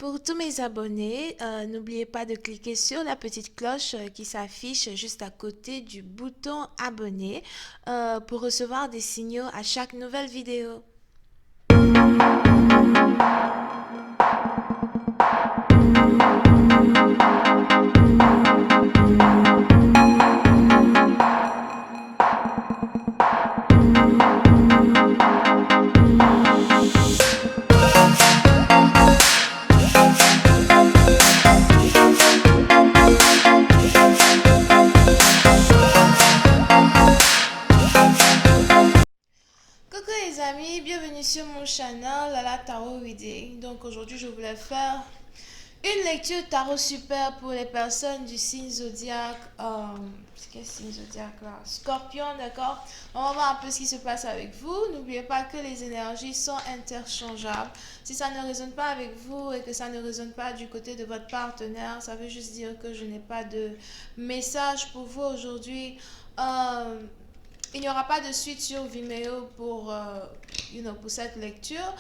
Pour tous mes abonnés, n'oubliez pas de cliquer sur la petite cloche qui s'affiche juste à côté du bouton abonner pour recevoir des signaux à chaque nouvelle vidéo. Coucou les amis, bienvenue sur mon channel Lala Tarot Reading. Donc aujourd'hui je voulais faire une lecture tarot super pour les personnes du signe zodiaque. C'est quel signe zodiaque là? Scorpion, d'accord? On va voir un peu ce qui se passe avec vous. N'oubliez pas que les énergies sont interchangeables. Si ça ne résonne pas avec vous et que ça ne résonne pas du côté de votre partenaire, ça veut juste dire que je n'ai pas de message pour vous aujourd'hui. Il n'y aura pas de suite sur Vimeo pour cette lecture.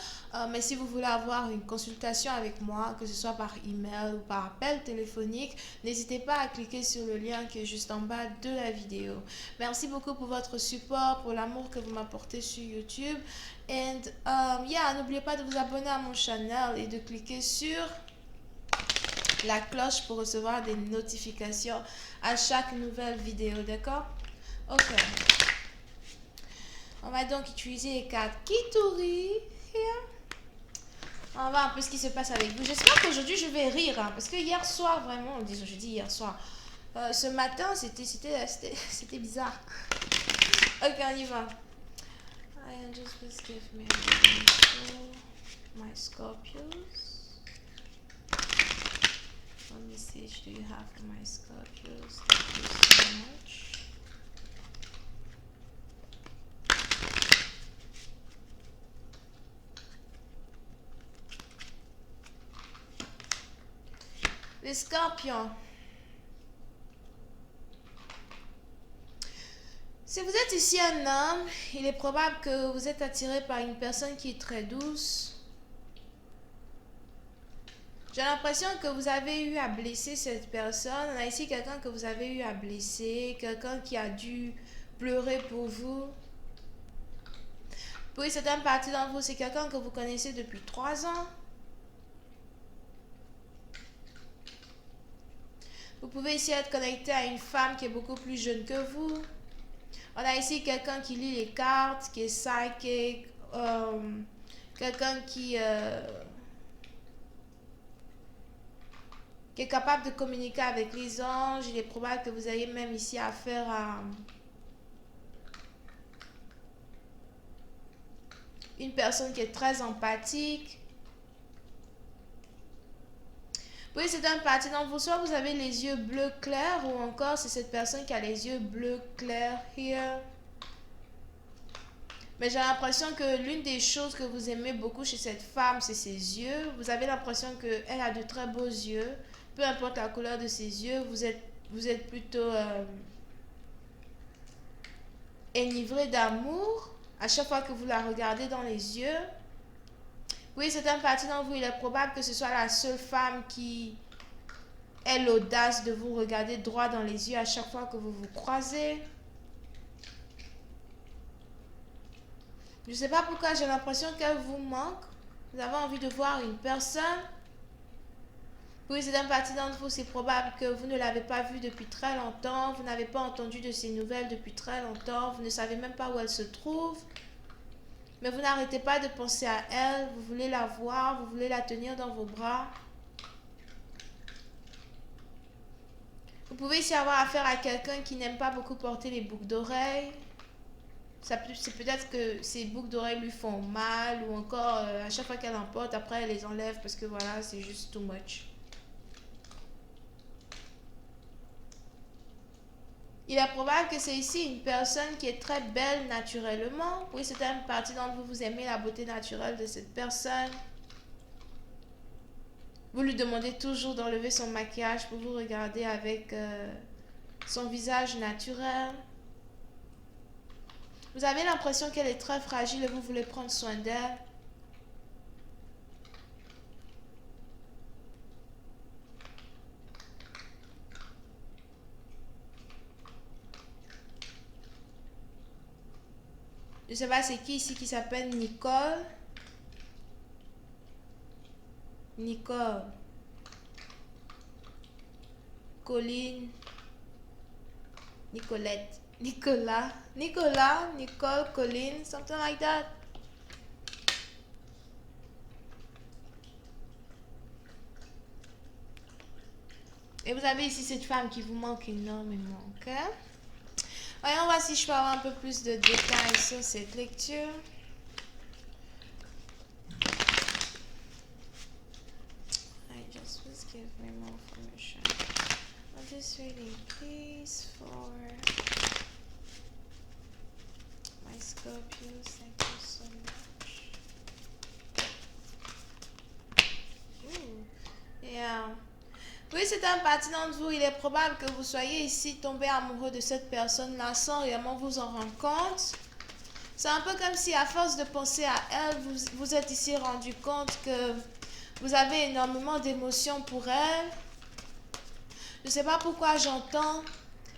Mais si vous voulez avoir une consultation avec moi, que ce soit par email ou par appel téléphonique, n'hésitez pas à cliquer sur le lien qui est juste en bas de la vidéo. Merci beaucoup pour votre support, pour l'amour que vous m'apportez sur YouTube. Et n'oubliez pas de vous abonner à mon channel et de cliquer sur la cloche pour recevoir des notifications à chaque nouvelle vidéo, d'accord? Ok. On va donc utiliser les cartes Kituri. On va voir un peu ce qui se passe avec vous. J'espère qu'aujourd'hui je vais rire. Parce que hier soir, vraiment, je dis hier soir. Ce matin, c'était bizarre. Ok, on y va. Just please give me my Scorpios. What message do you have for my Scorpios? Thank you so much. Les scorpions. Si vous êtes ici un homme, il est probable que vous êtes attiré par une personne qui est très douce. J'ai l'impression que vous avez eu à blesser cette personne. On a ici quelqu'un que vous avez eu à blesser, quelqu'un qui a dû pleurer pour vous. Pour certaines parties d'entre vous, c'est quelqu'un que vous connaissez depuis 3 ans. Vous pouvez ici être connecté à une femme qui est beaucoup plus jeune que vous. On a ici quelqu'un qui lit les cartes, qui est psychic, quelqu'un qui est capable de communiquer avec les anges. Il est probable que vous ayez même ici affaire à une personne qui est très empathique. Oui, c'est un parti d'entre vous. Soit vous avez les yeux bleus clairs ou encore c'est cette personne qui a les yeux bleus clairs here. Mais j'ai l'impression que l'une des choses que vous aimez beaucoup chez cette femme, c'est ses yeux. Vous avez l'impression qu'elle a de très beaux yeux. Peu importe la couleur de ses yeux, vous êtes plutôt enivré d'amour à chaque fois que vous la regardez dans les yeux. Oui, c'est un parti d'entre vous. Il est probable que ce soit la seule femme qui ait l'audace de vous regarder droit dans les yeux à chaque fois que vous vous croisez. Je ne sais pas pourquoi j'ai l'impression qu'elle vous manque. Vous avez envie de voir une personne. Oui, c'est un parti d'entre vous. C'est probable que vous ne l'avez pas vue depuis très longtemps. Vous n'avez pas entendu de ses nouvelles depuis très longtemps. Vous ne savez même pas où elle se trouve. Mais vous n'arrêtez pas de penser à elle. Vous voulez la voir. Vous voulez la tenir dans vos bras. Vous pouvez ici avoir affaire à quelqu'un qui n'aime pas beaucoup porter les boucles d'oreilles. C'est peut-être que ces boucles d'oreilles lui font mal ou encore à chaque fois qu'elle en porte, après elle les enlève parce que voilà, c'est juste too much. Il est probable que c'est ici une personne qui est très belle naturellement. Oui, c'est une partie d'entre vous, vous aimez la beauté naturelle de cette personne. Vous lui demandez toujours d'enlever son maquillage pour vous regarder avec son visage naturel. Vous avez l'impression qu'elle est très fragile et vous voulez prendre soin d'elle. Je sais pas c'est qui ici qui s'appelle Nicole. Nicole. Colline. Nicolette. Nicolas. Nicole, Colline, something like that. Et vous avez ici cette femme qui vous manque énormément, ok? Voyons voir si je peux avoir un peu plus de détails sur cette lecture. I just was give me more information. I'm just reading, please, for my Scorpios. Thank you so much. Ooh, yeah. Oui, c'est un parti d'entre vous. Il est probable que vous soyez ici tombé amoureux de cette personne-là sans réellement vous en rendre compte. C'est un peu comme si à force de penser à elle, vous êtes ici rendu compte que vous avez énormément d'émotions pour elle. Je ne sais pas pourquoi j'entends.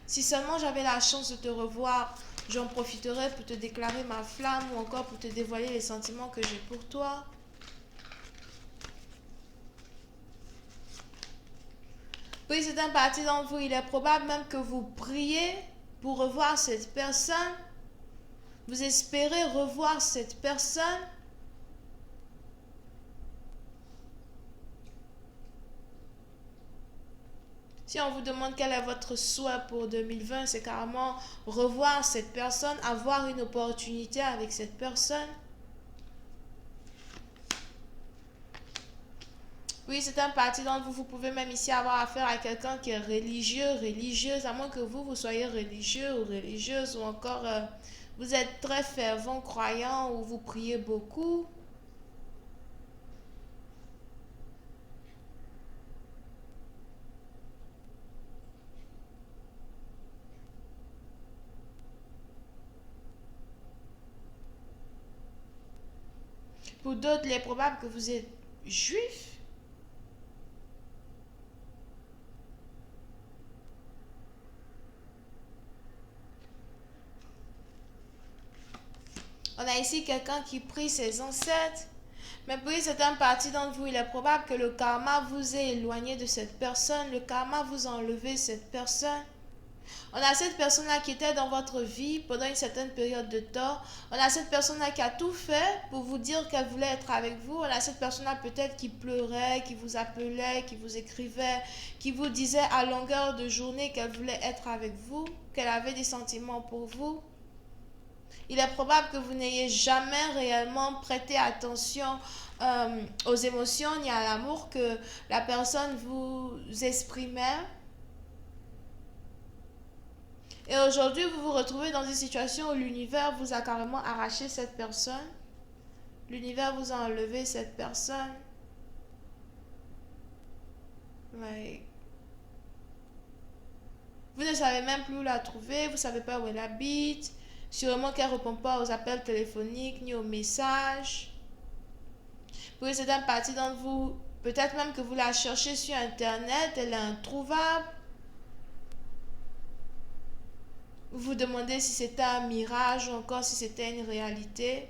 Si seulement j'avais la chance de te revoir, j'en profiterais pour te déclarer ma flamme ou encore pour te dévoiler les sentiments que j'ai pour toi. Oui, c'est un parti d'entre vous. Il est probable même que vous priez pour revoir cette personne. Vous espérez revoir cette personne. Si on vous demande quel est votre souhait pour 2020, c'est carrément revoir cette personne, avoir une opportunité avec cette personne. Oui, c'est un parti d'entre vous. Vous pouvez même ici avoir affaire à quelqu'un qui est religieux, religieuse, à moins que vous soyez religieux ou religieuse, ou encore vous êtes très fervent croyant ou vous priez beaucoup. Pour d'autres, il est probable que vous êtes juif. On a ici quelqu'un qui prie ses ancêtres. Mais puis c'est un parti d'entre vous. Il est probable que le karma vous ait éloigné de cette personne. Le karma vous a enlevé cette personne. On a cette personne-là qui était dans votre vie pendant une certaine période de temps. On a cette personne-là qui a tout fait pour vous dire qu'elle voulait être avec vous. On a cette personne-là peut-être qui pleurait, qui vous appelait, qui vous écrivait, qui vous disait à longueur de journée qu'elle voulait être avec vous, qu'elle avait des sentiments pour vous. Il est probable que vous n'ayez jamais réellement prêté attention aux émotions ni à l'amour que la personne vous exprimait. Et aujourd'hui, vous vous retrouvez dans une situation où l'univers vous a carrément arraché cette personne. L'univers vous a enlevé cette personne. Vous ne savez même plus où la trouver, vous ne savez pas où elle habite. Sûrement qu'elle ne répond pas aux appels téléphoniques ni aux messages. Puis c'est un parti d'entre vous. Peut-être même que vous la cherchez sur Internet, elle est introuvable. Vous vous demandez si c'était un mirage ou encore si c'était une réalité.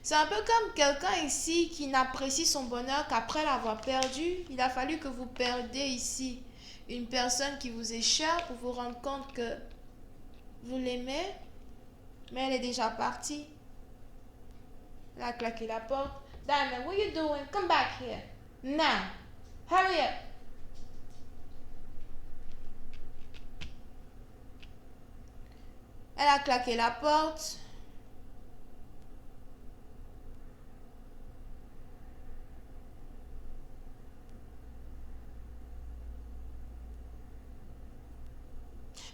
C'est un peu comme quelqu'un ici qui n'apprécie son bonheur qu'après l'avoir perdu. Il a fallu que vous perdiez ici une personne qui vous est chère pour vous rendre compte que vous l'aimez, mais elle est déjà partie. Elle a claqué la porte. Diamond, what are you doing? Come back here. Now. Hurry up. Elle a claqué la porte.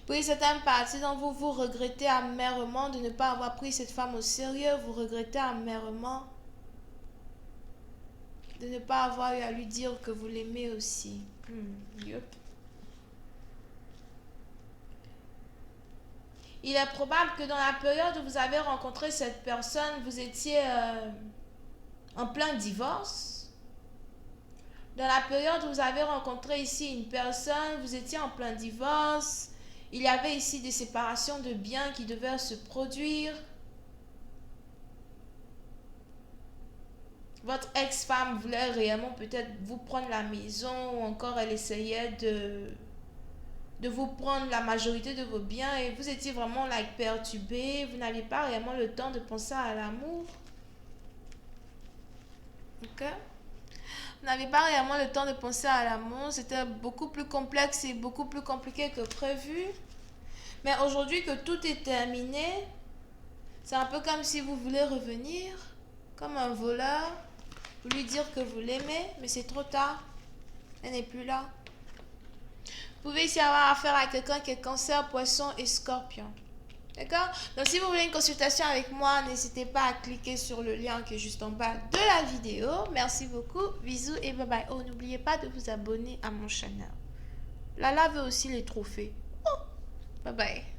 Puis c'est un parti dont vous regrettez amèrement de ne pas avoir pris cette femme au sérieux. Vous regrettez amèrement de ne pas avoir eu à lui dire que vous l'aimez aussi. Yep. Il est probable que dans la période où vous avez rencontré cette personne, vous étiez en plein divorce. Dans la période où vous avez rencontré ici une personne, vous étiez en plein divorce. Il y avait ici des séparations de biens qui devaient se produire. votre ex-femme voulait réellement peut-être vous prendre la maison ou encore elle essayait de vous prendre la majorité de vos biens et vous étiez vraiment like perturbé, vous n'aviez pas réellement le temps de penser à l'amour. Ok? Vous n'avez pas réellement le temps de penser à l'amour, c'était beaucoup plus complexe et beaucoup plus compliqué que prévu. Mais aujourd'hui que tout est terminé, c'est un peu comme si vous voulez revenir, comme un voleur, vous lui dire que vous l'aimez, mais c'est trop tard, elle n'est plus là. Vous pouvez ici avoir affaire à quelqu'un qui est cancer, poisson et scorpion. D'accord? Donc si vous voulez une consultation avec moi, n'hésitez pas à cliquer sur le lien qui est juste en bas de la vidéo. Merci beaucoup, bisous et bye bye. Oh, n'oubliez pas de vous abonner à mon channel. Lala veut aussi les trophées. Oh, bye bye.